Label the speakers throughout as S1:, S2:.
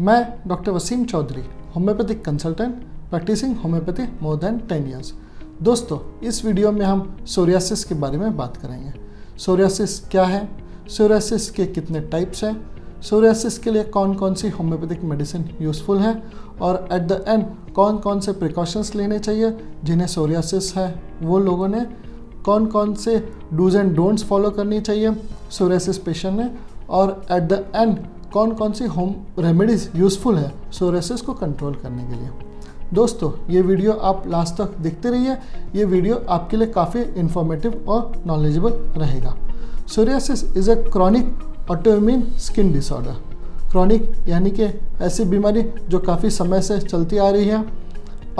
S1: मैं doctor Wasim Chaudhary, homeopathic consultant, practising homeopathy more than 10 years. दोस्तों, इस वीडियो में हम सोरियासिस के बारे में बात करेंगे। सोरियासिस क्या है, सोरियासिस के कितने टाइप्स हैं, सोरियासिस के लिए कौन कौन सी होम्योपैथिक मेडिसिन यूज़फुल है और एट द एंड कौन कौन से प्रिकॉशंस लेने चाहिए जिन्हें सोरियासिस है वो लोगों ने, कौन कौन से डूज एंड डोंट्स फॉलो करनी चाहिए सोरियासिस पेशेंट ने, और एट द एंड कौन कौन सी होम रेमेडीज़ यूज़फुल है सोरियासिस को कंट्रोल करने के लिए। दोस्तों, ये वीडियो आप लास्ट तक देखते रहिए। ये वीडियो आपके लिए काफ़ी इन्फॉर्मेटिव और नॉलेजेबल रहेगा। Psoriasis is a chronic autoimmune skin disorder. Chronic यानी कि ऐसी बीमारी जो काफ़ी समय से चलती आ रही है।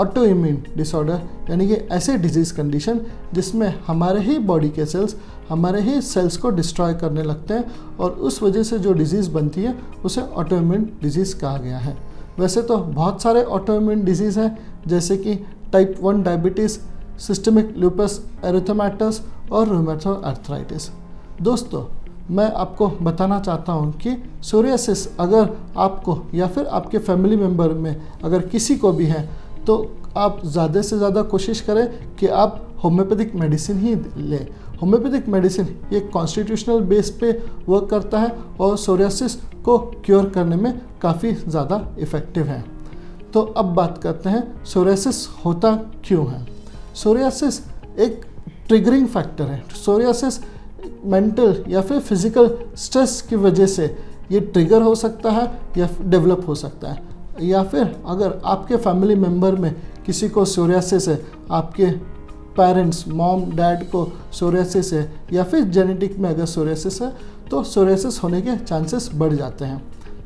S1: ऑटोइम्यून डिसऑर्डर यानी कि ऐसे डिजीज़ कंडीशन जिसमें हमारे ही बॉडी के सेल्स हमारे ही सेल्स को डिस्ट्रॉय करने लगते हैं और उस वजह से जो डिजीज़ बनती है उसे ऑटोइम्यून डिजीज़ कहा गया है। वैसे तो बहुत सारे ऑटोइम्यून डिजीज़ हैं, जैसे कि type 1 diabetes, systemic lupus erythematosus और रूमेटॉइड आर्थराइटिस। दोस्तों, मैं आपको बताना चाहता हूं कि सोरियासिस अगर आपको या फिर आपके फैमिली मेम्बर में अगर किसी को भी है तो आप ज़्यादा से ज़्यादा कोशिश करें कि आप होम्योपैथिक मेडिसिन ही लें। होम्योपैथिक मेडिसिन ये कॉन्स्टिट्यूशनल बेस पे वर्क करता है और सोरियासिस को क्योर करने में काफ़ी ज़्यादा इफ़ेक्टिव है। तो अब बात करते हैं सोरियासिस होता क्यों है। सोरियासिस एक ट्रिगरिंग फैक्टर है। सोरियासिस मेंटल या फिर फिज़िकल स्ट्रेस की वजह से ये ट्रिगर हो सकता है या डेवलप हो सकता है, या फिर अगर आपके फैमिली मेम्बर में किसी को सोरियासिस है, आपके पेरेंट्स मॉम डैड को सोरियासिस है या फिर जेनेटिक में अगर सोरियासिस है तो सोरियासिस होने के चांसेस बढ़ जाते हैं।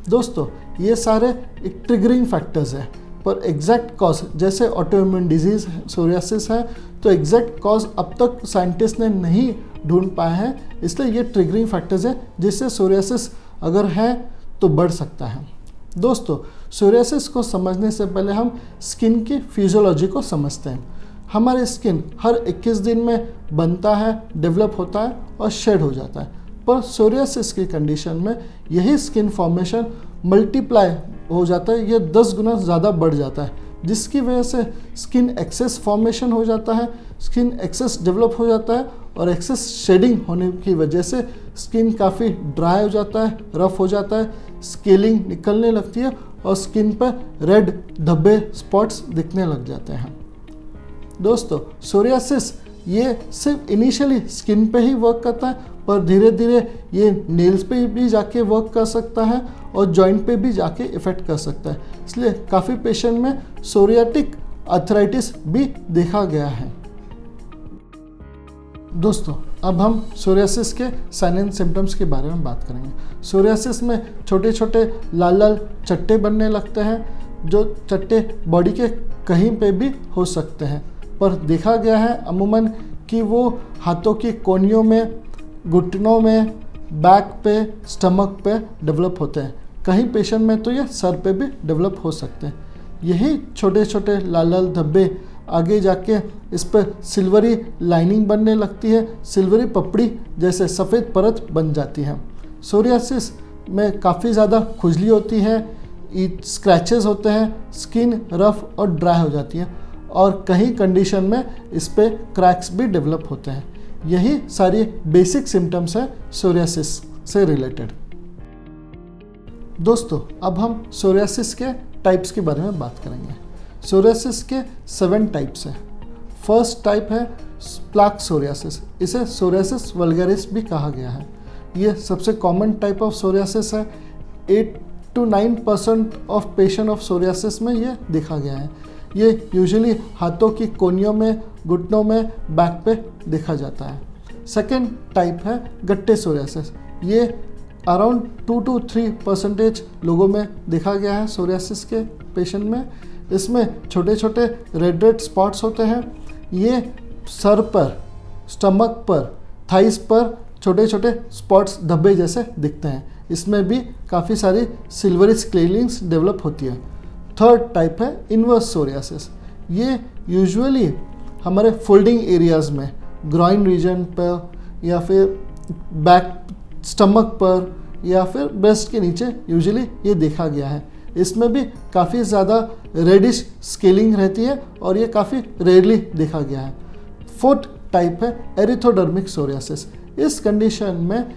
S1: दोस्तों, ये सारे एक ट्रिगरिंग फैक्टर्स हैं, पर एग्जैक्ट कॉज जैसे ऑटोइम्यून डिजीज़ सोरियासिस है तो एग्जैक्ट कॉज अब तक साइंटिस्ट ने नहीं ढूंढ पाए हैं, इसलिए ये ट्रिगरिंग फैक्टर्स हैं जिससे सोरियासिस अगर है तो बढ़ सकता है। दोस्तों, सोरियासिस को समझने से पहले हम स्किन की फिजियोलॉजी को समझते हैं। हमारे स्किन हर 21 दिन में बनता है, डेवलप होता है और शेड हो जाता है, पर सोरियासिस की कंडीशन में यही स्किन फॉर्मेशन मल्टीप्लाई हो जाता है, ये 10 गुना ज़्यादा बढ़ जाता है, जिसकी वजह से स्किन एक्सेस फॉर्मेशन हो जाता है, स्किन एक्सेस डेवलप हो जाता है और एक्सेस शेडिंग होने की वजह से स्किन काफ़ी ड्राई हो जाता है, रफ हो जाता है, स्केलिंग निकलने लगती है और स्किन पर रेड धब्बे स्पॉट्स दिखने लग जाते हैं। दोस्तों, सोरियासिस ये सिर्फ इनिशियली स्किन पे ही वर्क करता है, पर धीरे धीरे ये नेल्स पे भी जाके वर्क कर सकता है और जॉइंट पे भी जाके इफ़ेक्ट कर सकता है। इसलिए काफ़ी पेशेंट में सोरियाटिक आर्थराइटिस भी देखा गया है। दोस्तों, अब हम सोरियासिस के साइन एंड सिम्टम्स के बारे में बात करेंगे। सोरियासिस में छोटे छोटे लाल लाल चट्टे बनने लगते हैं, जो चट्टे बॉडी के कहीं पे भी हो सकते हैं, पर देखा गया है अमूमन कि वो हाथों की कोहनियों में, घुटनों में, बैक पे, स्टमक पे डेवलप होते हैं। कहीं पेशेंट में तो ये सर पे भी डेवलप हो सकते हैं। यही छोटे छोटे लाल लाल धब्बे आगे जाके इस पर सिल्वरी लाइनिंग बनने लगती है, सिल्वरी पपड़ी जैसे सफ़ेद परत बन जाती है। सोरियासिस में काफ़ी ज़्यादा खुजली होती है, स्क्रैचेस होते हैं, स्किन रफ और ड्राई हो जाती है और कहीं कंडीशन में इस पे क्रैक्स भी डेवलप होते हैं। यही सारी बेसिक सिम्टम्स हैं सोरियासिस से रिलेटेड। दोस्तों, अब हम सोरियासिस के टाइप्स के बारे में बात करेंगे। सोरियासिस के 7 टाइप्स हैं। फर्स्ट टाइप है प्लाक सोरियासिस। इसे सोरियासिस वल्गैरिस भी कहा गया है। ये सबसे कॉमन टाइप ऑफ सोरियासिस है। 8 to 9% of patient of psoriasis में ये देखा गया है। ये यूजुअली हाथों की कोहनियों में, घुटनों में, बैक पे देखा जाता है। सेकेंड टाइप है गट्टे सोरियासिस। ये अराउंड 2 to 3% लोगों में देखा गया है सोरियासिस के पेशेंट में। इसमें छोटे छोटे रेड रेड स्पॉट्स होते हैं। ये सर पर, स्टमक पर, थाइस पर छोटे छोटे स्पॉट्स धब्बे जैसे दिखते हैं। इसमें भी काफ़ी सारी सिल्वरी स्केलिंग्स डेवलप होती है। थर्ड टाइप है इन्वर्स सोरियासिस। ये यूजुअली हमारे फोल्डिंग एरियाज़ में, ग्रॉइन रीजन पर या फिर बैक स्टमक पर या फिर ब्रेस्ट के नीचे यूजुअली ये देखा गया है। इसमें भी काफ़ी ज़्यादा रेडिश स्केलिंग रहती है और ये काफ़ी रेयरली देखा गया है। फोर्थ टाइप है एरिथोडर्मिक सोरियासिस। इस कंडीशन में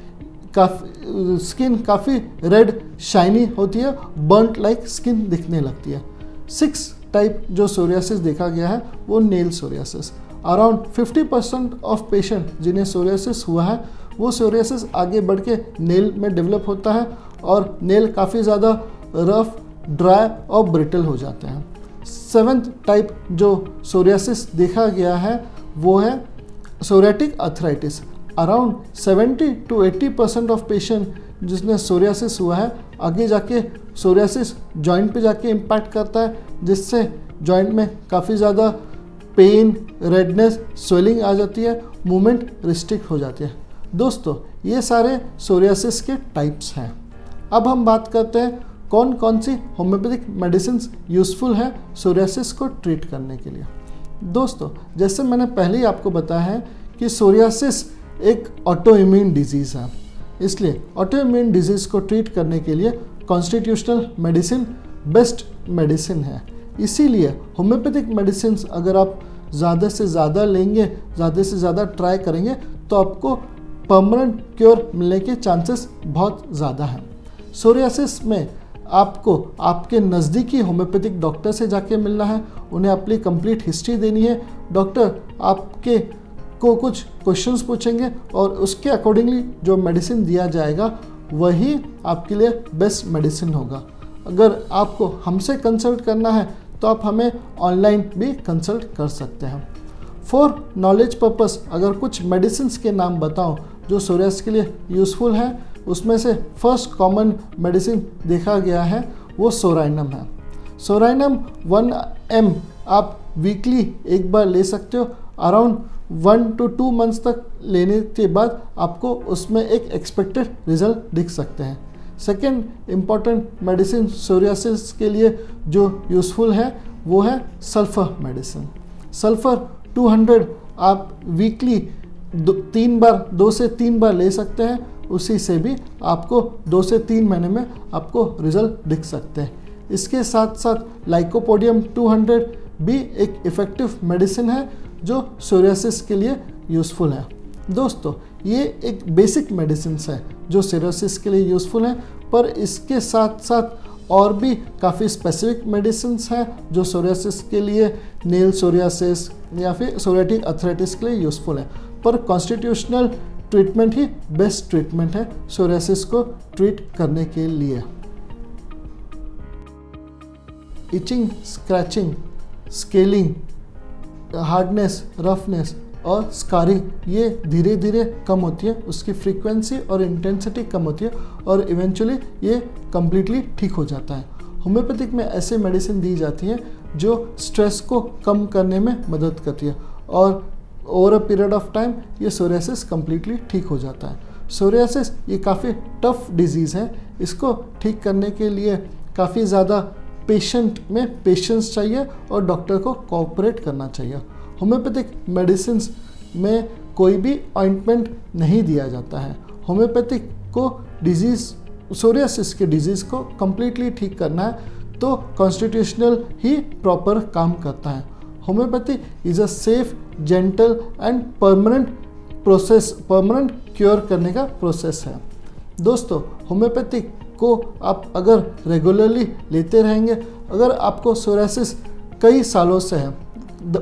S1: स्किन काफ़ी रेड शाइनी होती है, बर्nt लाइक स्किन दिखने लगती है। 6 टाइप जो सोरियासिस देखा गया है वो nail psoriasis. Around 50% of patient जिन्हें सोरियासिस हुआ है वो सोरियासिस आगे बढ़ के नेल में डेवलप होता है और नेल काफ़ी ज़्यादा रफ, ड्राई और ब्रिटल हो जाते हैं। 7th टाइप जो सोरियासिस देखा गया है वो है psoriatic arthritis. Around 70 to 80% of patient जिसने सोरियासिस हुआ है आगे जाके सोरियासिस जॉइंट पे जाके इम्पैक्ट करता है, जिससे जॉइंट में काफ़ी ज़्यादा पेन, रेडनेस, स्वेलिंग आ जाती है, मूवमेंट रिस्ट्रिक्ट हो जाती है। दोस्तों ये सारे सोरियासिस के टाइप्स हैं। अब हम बात करते हैं कौन कौन सी होम्योपैथिक मेडिसिन यूज़फुल है सोरियासिस को ट्रीट करने के लिए। दोस्तों जैसे मैंने पहले ही आपको बताया है कि सोरियासिस एक ऑटो इम्यून डिजीज़ है, इसलिए ऑटो इम्यून डिजीज़ को ट्रीट करने के लिए कॉन्स्टिट्यूशनल मेडिसिन बेस्ट मेडिसिन है। इसीलिए होम्योपैथिक मेडिसिन अगर आप ज़्यादा से ज़्यादा लेंगे, ज़्यादा से ज़्यादा ट्राई करेंगे तो आपको परमानेंट क्योर मिलने के चांसेस बहुत ज़्यादा हैं। सोरियासिस में आपको आपके नज़दीकी होम्योपैथिक डॉक्टर से जाके मिलना है, उन्हें अपनी कंप्लीट हिस्ट्री देनी है। डॉक्टर आपके को कुछ क्वेश्चंस पूछेंगे और उसके अकॉर्डिंगली जो मेडिसिन दिया जाएगा वही आपके लिए बेस्ट मेडिसिन होगा। अगर आपको हमसे कंसल्ट करना है तो आप हमें ऑनलाइन भी कंसल्ट कर सकते हैं। फॉर नॉलेज पर्पस अगर कुछ मेडिसिन के नाम बताऊं जो सोरियासिस के लिए यूज़फुल हैं, उसमें से फर्स्ट कॉमन मेडिसिन देखा गया है वो सोराइनम है। सोराइनम 1 ml आप वीकली एक बार ले सकते हो। अराउंड 1 to 2 मंथ्स तक लेने के बाद आपको उसमें एक एक्सपेक्टेड रिजल्ट दिख सकते हैं। सेकेंड इम्पॉर्टेंट मेडिसिन सोरियासिस के लिए जो यूज़फुल है वो है सल्फ़र मेडिसिन। सल्फ़र 200 आप वीकली 2 से 3 बार ले सकते हैं, उसी से भी आपको 2 से 3 महीने में आपको रिजल्ट दिख सकते हैं। इसके साथ साथ लाइकोपोडियम 200 भी एक इफ़ेक्टिव मेडिसिन है जो सोरियासिस के लिए यूज़फुल है। दोस्तों ये एक बेसिक मेडिसिन है जो सोरियासिस के लिए यूज़फुल है, पर इसके साथ साथ और भी काफ़ी स्पेसिफिक मेडिसिन हैं जो सोरियासिस के लिए, नेल सोरियासिस या फिर सोरियाटिक अर्थराइटिस के लिए यूज़फुल है। पर कॉन्स्टिट्यूशनल ट्रीटमेंट ही बेस्ट ट्रीटमेंट है सोरियासिस को ट्रीट करने के लिए। Itching, scratching, scaling, hardness, roughness और स्कारिंग ये धीरे धीरे कम होती है, उसकी फ्रीक्वेंसी और इंटेंसिटी कम होती है और इवेंचुअली ये कम्प्लीटली ठीक हो जाता है। होम्योपैथिक में ऐसे मेडिसिन दी जाती हैं जो स्ट्रेस को कम करने में मदद करती है और over a period of time ये सोरियासिस कम्प्लीटली ठीक हो जाता है। सोरियासिस ये काफ़ी टफ डिजीज़ है, इसको ठीक करने के लिए काफ़ी ज़्यादा पेशेंट में पेशेंस चाहिए और डॉक्टर को कोऑपरेट करना चाहिए। होम्योपैथिक मेडिसिन में कोई भी ऑइंटमेंट नहीं दिया जाता है। होम्योपैथिक को सोरियासिस के डिजीज़ को कम्प्लीटली ठीक करना है तो कॉन्स्टिट्यूशनल ही प्रॉपर काम करता है। Homeopathy is a safe, gentle and permanent process, permanent cure करने का प्रोसेस है। दोस्तों होम्योपैथिक को आप अगर रेगुलरली लेते रहेंगे, अगर आपको सोरियासिस कई सालों से है,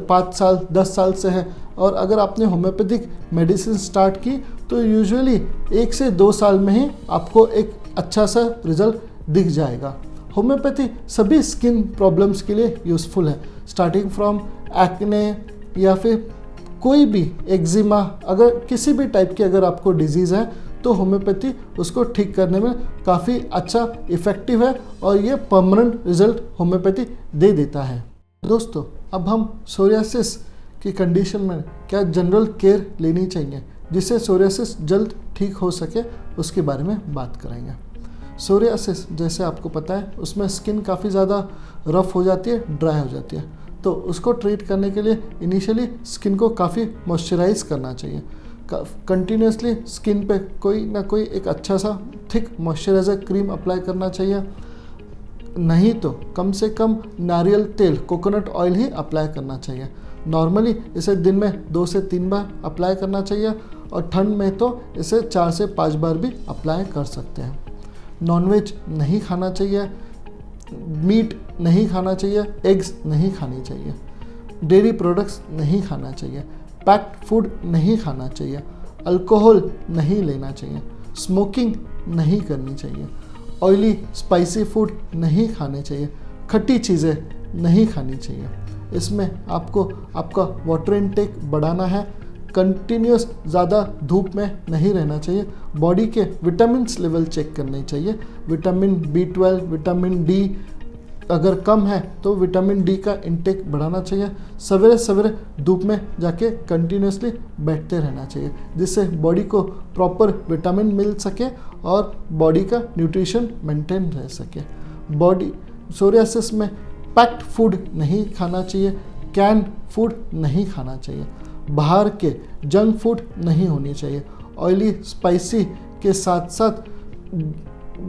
S1: 5 साल 10 साल से है, और अगर आपने होम्योपैथिक मेडिसिन स्टार्ट की तो यूजुअली 1 से 2 साल में ही आपको एक अच्छा सा रिजल्ट दिख जाएगा। होम्योपैथी सभी स्किन प्रॉब्लम्स के लिए यूज़फुल है, स्टार्टिंग फ्रॉम एक्ने या फिर कोई भी एक्जिमा, अगर किसी भी टाइप की अगर आपको डिजीज़ है तो होम्योपैथी उसको ठीक करने में काफ़ी अच्छा इफ़ेक्टिव है और ये परमानेंट रिजल्ट होम्योपैथी दे देता है। दोस्तों अब हम सोरियासिस की कंडीशन में क्या जनरल केयर लेनी चाहिए जिससे सोरियासिस जल्द ठीक हो सके उसके बारे में बात करेंगे। सोरियासिस जैसे आपको पता है उसमें स्किन काफ़ी ज़्यादा रफ़ हो जाती है, ड्राई हो जाती है, तो उसको ट्रीट करने के लिए इनिशियली स्किन को काफ़ी मॉइस्चराइज करना चाहिए। कंटिन्यूसली स्किन पे कोई ना कोई एक अच्छा सा थिक मॉइस्चराइज़र क्रीम अप्लाई करना चाहिए। नहीं तो कम से कम नारियल तेल, कोकोनट ऑयल ही अप्लाई करना चाहिए। नॉर्मली इसे दिन में 2 से 3 बार अप्लाई करना चाहिए और ठंड में तो इसे 4 से 5 बार भी अप्लाई कर सकते हैं। नॉनवेज नहीं खाना चाहिए, मीट नहीं खाना चाहिए, एग्स नहीं खानी चाहिए, डेयरी प्रोडक्ट्स नहीं खाना चाहिए, पैक्ड फूड नहीं खाना चाहिए, अल्कोहल नहीं लेना चाहिए, स्मोकिंग नहीं करनी चाहिए, ऑयली स्पाइसी फूड नहीं खाने चाहिए, खट्टी चीज़ें नहीं खानी चाहिए। इसमें आपको आपका वाटर इनटेक बढ़ाना है। कंटिन्यूस ज़्यादा धूप में नहीं रहना चाहिए। बॉडी के विटामिन्स लेवल चेक करने चाहिए। विटामिन B12, विटामिन D अगर कम है तो विटामिन D का इनटेक बढ़ाना चाहिए। सवेरे सवेरे धूप में जाके कंटिन्यूसली बैठते रहना चाहिए, जिससे बॉडी को प्रॉपर विटामिन मिल सके और बॉडी का न्यूट्रिशन मेंटेन रह सके। बॉडी सोरियासिस में पैक्ड फूड नहीं खाना चाहिए, कैन फूड नहीं खाना चाहिए, बाहर के जंक फूड नहीं होनी चाहिए, ऑयली स्पाइसी के साथ साथ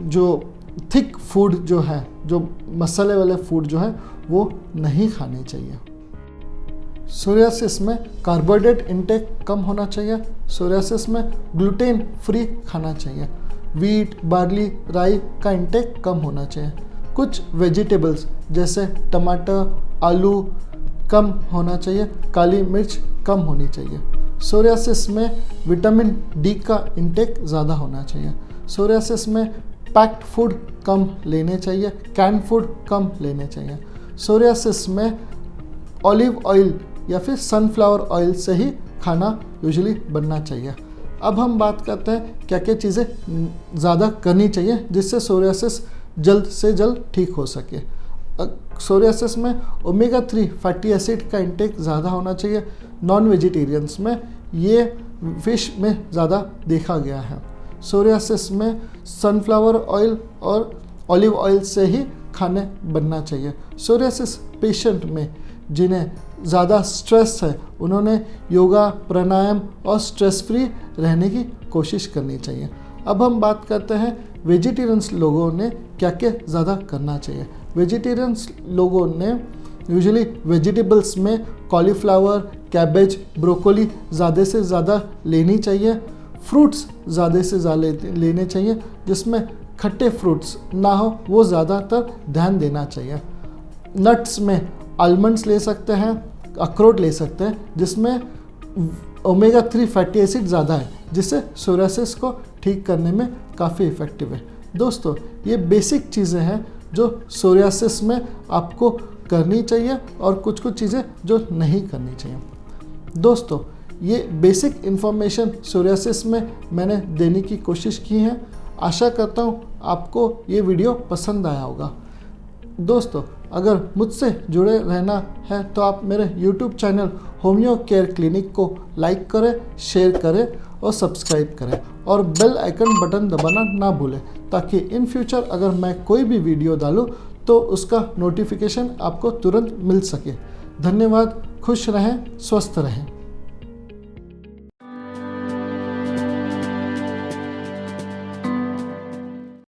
S1: जो थिक फूड जो है, जो मसाले वाले फूड जो है वो नहीं खाने चाहिए। सोरियासिस में कार्बोहाइड्रेट इंटेक कम होना चाहिए। सोरियासिस में ग्लूटेन फ्री खाना चाहिए। वीट, बार्ली, राई का इंटेक कम होना चाहिए। कुछ वेजिटेबल्स जैसे टमाटर, आलू कम होना चाहिए। काली मिर्च कम होनी चाहिए। सोरियासिस में विटामिन D का इंटेक ज़्यादा होना चाहिए। सोरियासिस में पैक्ड फूड कम लेने चाहिए, कैन फूड कम लेने चाहिए। सोरियासिस में ऑलिव ऑयल या फिर सनफ्लावर ऑयल से ही खाना यूजुअली बनना चाहिए। अब हम बात करते हैं क्या क्या चीज़ें ज़्यादा करनी चाहिए जिससे सोरियासिस जल्द से जल्द ठीक हो सके। सोरियासिस में ओमेगा 3 फैटी एसिड का इंटेक ज़्यादा होना चाहिए। नॉन वेजिटेरियंस में ये फिश में ज़्यादा देखा गया है। सोरियासिस में सनफ्लावर ऑयल और ऑलिव ऑयल से ही खाने बनना चाहिए। सोरियासिस पेशेंट में जिन्हें ज़्यादा स्ट्रेस है उन्होंने योगा, प्राणायाम और स्ट्रेस फ्री रहने की कोशिश करनी चाहिए। अब हम बात करते हैं वेजिटेरियंस लोगों ने क्या क्या ज़्यादा करना चाहिए। वेजिटेरियंस लोगों ने यूजुअली वेजिटेबल्स में कॉलीफ्लावर, कैबेज, ब्रोकोली ज़्यादा से ज़्यादा लेनी चाहिए। फ्रूट्स ज़्यादा से ज़्यादा लेने चाहिए, जिसमें खट्टे फ्रूट्स ना हो वो ज़्यादातर ध्यान देना चाहिए। नट्स में आलमंड्स ले सकते हैं, अखरोट ले सकते हैं, जिसमें ओमेगा 3 फैटी एसिड ज़्यादा है, जिससे सोरियासिस को ठीक करने में काफ़ी इफ़ेक्टिव है। दोस्तों, ये बेसिक चीज़ें हैं जो सोरियासिस में आपको करनी चाहिए और कुछ कुछ चीज़ें जो नहीं करनी चाहिए। दोस्तों, ये बेसिक इन्फॉर्मेशन सोरियासिस में मैंने देने की कोशिश की है। आशा करता हूँ आपको ये वीडियो पसंद आया होगा। दोस्तों, अगर मुझसे जुड़े रहना है तो आप मेरे YouTube channel homeo care clinic को लाइक करें, शेयर करें और सब्सक्राइब करें और बेल आइकन बटन दबाना ना भूलें, ताकि इन फ्यूचर अगर मैं कोई भी वीडियो डालूं तो उसका नोटिफिकेशन आपको तुरंत मिल सके। धन्यवाद। खुश रहें, स्वस्थ रहें।